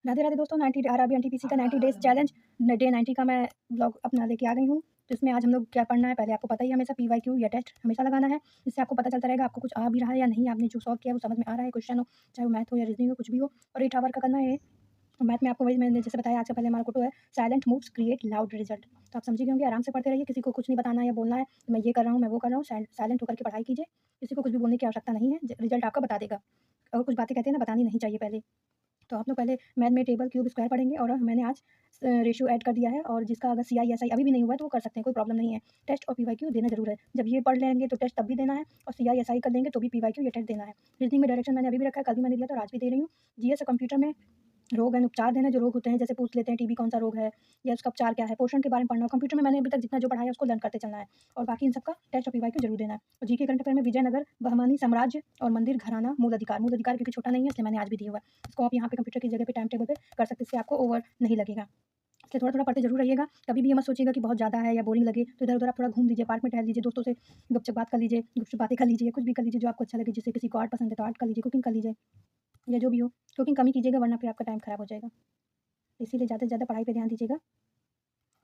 राधे राधे दोस्तों, 90 RRB NTPC का 90 days challenge day 90 का मैं ब्लॉग अपना लेके आ गई हूँ। तो इसमें आज हम लोग क्या पढ़ना है, पहले आपको पता ही है, हमेशा पीवाईक्यू या टेस्ट हमेशा लगाना है। इससे आपको पता चलता रहेगा आपको कुछ आ भी रहा है या नहीं, आपने जो सॉल्व किया है वो समझ में आ रहा है, क्वेश्चन हो, चाहे वो मैथ हो या रीजनिंग हो, कुछ भी हो। और 8 आवर का करना है। मैथ में आपको वही मैंने जैसे बताया, आज का पहले हमारा फोटो है silent moves create loud result. तो आप समझी गए होंगे, आराम से पढ़ते रहिए, किसी को कुछ नहीं बताना है या बोलना है कि मैं ये कर रहा हूँ, मैं वो कर रहा हूँ। साइलेंट होकर के पढ़ाई कीजिए, किसी को कुछ भी बोलने की आवश्यकता नहीं है, रिजल्ट आपका बता देगा। और कुछ बातें कहते हैं ना, बतानी नहीं चाहिए पहले। तो आप लोग पहले मैथ में टेबल, क्यूब, स्क्वायर पढ़ेंगे और मैंने आज रेशियो ऐड कर दिया है। और जिसका अगर सीआईएसआई अभी भी नहीं हुआ है तो वो कर सकते हैं, कोई प्रॉब्लम नहीं है। टेस्ट और पीवाईक्यू देना ज़रूर है। जब ये पढ़ लेंगे तो टेस्ट तब भी देना है, और सीआईएसआई कर लेंगे तो भी पीवाईक्यू या टेस्ट देना है। रीजनिंग में डायरेक्शन मैंने अभी भी रखा है, कल भी मैंने दिया था और आज भी दे रही हूँ। जीएस और कंप्यूटर में रोग एंड उपचार देना, जो रोग होते हैं, जैसे पूछ लेते हैं टीबी कौन सा रोग है या उसका उपचार क्या है, पोषण के बारे में पढ़ना। कंप्यूटर में मैंने अभी तक जितना जो पढ़ा है उसको लर्न करते चलना है। और बाकी इन सबका टेस्ट और पीवाईक्यू जरूर देना है। और जीके करंट अफेयर में विजयनगर, बहमानी साम्राज्य और मंदिर घराना, मूल अधिकार क्योंकि छोटा नहीं है इसलिए मैंने आज भी दिया हुआ है। इसको आप यहाँ पे कंप्यूटर की जगह पे टाइम टेबल पे कर सकते हैं, इससे आपको ओवर नहीं लगेगा। इसलिए थोड़ा-थोड़ा पढ़ते ज़रूर रहिएगा। कभी भी ये मत सोचिएगा कि बहुत ज़्यादा है या बोरिंग लगे, तो इधर-उधर आप थोड़ा घूम लीजिए, पार्क में टहल लीजिए, दोस्तों से गपशप बात कर लीजिए, गुपचुप बातें कर लीजिए, कुछ भी कर लीजिए जो आपको अच्छा लगे। जैसे किसी को आर्ट पसंद है तो आर्ट कर लीजिए, कुकिंग कर लीजिए या जो भी हो। कुकिंग कम ही कीजिएगा वरना फिर आपका टाइम खराब हो जाएगा। इसीलिए ज़्यादा से ज़्यादा पढ़ाई पे ध्यान दीजिएगा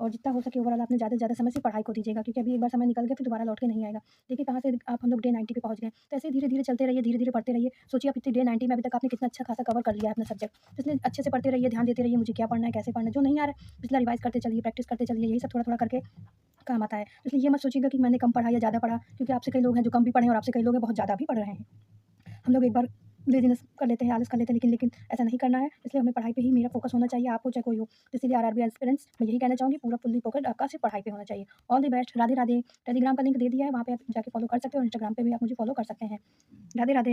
और जितना हो सके ओवरऑल आपने ज़्यादा से ज़्यादा समय से पढ़ाई को दीजिएगा, क्योंकि अभी एक बार समय निकल गया फिर दोबारा लौट के नहीं आएगा। देखिए कहाँ से आप हम लोग डे 90 पे पहुँच गए। तो ऐसे धीरे-धीरे चलते रहिए, धीरे-धीरे पढ़ते रहिए। सोचिए आप इतनी डे 90 में अभी तक आपने कितना अच्छा खासा कवर कर लिया है अपना सब्जेक्ट। तो इसलिए अच्छे से पढ़ते रहिए, ध्यान देते रहिए मुझे क्या पढ़ना है, कैसे पढ़ना है। जो नहीं आ रहा है पिछला रिवाइज़ करते चलिए, प्रैक्टिस करते चलिए, यही सब थोड़ा-थोड़ा करके काम आता है। इसलिए ये मत सोचिएगा कि मैंने कम पढ़ा या ज़्यादा पढ़ा, क्योंकि आपसे कई लोग हैं जो कम भी पढ़े हैं और आपसे कई लोग हैं बहुत ज़्यादा भी पढ़ रहे हैं। हम लोग एक बार लेज़ीनेस कर लेते हैं, आलस कर लेते हैं, लेकिन लेकिन ऐसा नहीं करना है। इसलिए हमें पढ़ाई पे ही मेरा फ़ोकस होना चाहिए, आप हो चाहे कोई हो। तो इसीलिए आरआरबी एस्पिरेंट्स मैं यही कहना चाहूँगी, पूरा फुल्ली फ़ोकस्ड आपका सिर्फ़ पढ़ाई पे होना चाहिए। All the best. Radhe Radhe. Telegram का लिंक दे दिया है, वहाँ पे आप जाके फ़ॉलो कर सकते हो और इंस्टाग्राम पे भी आप मुझे फ़ॉलो कर सकते हैं। राधे-राधे।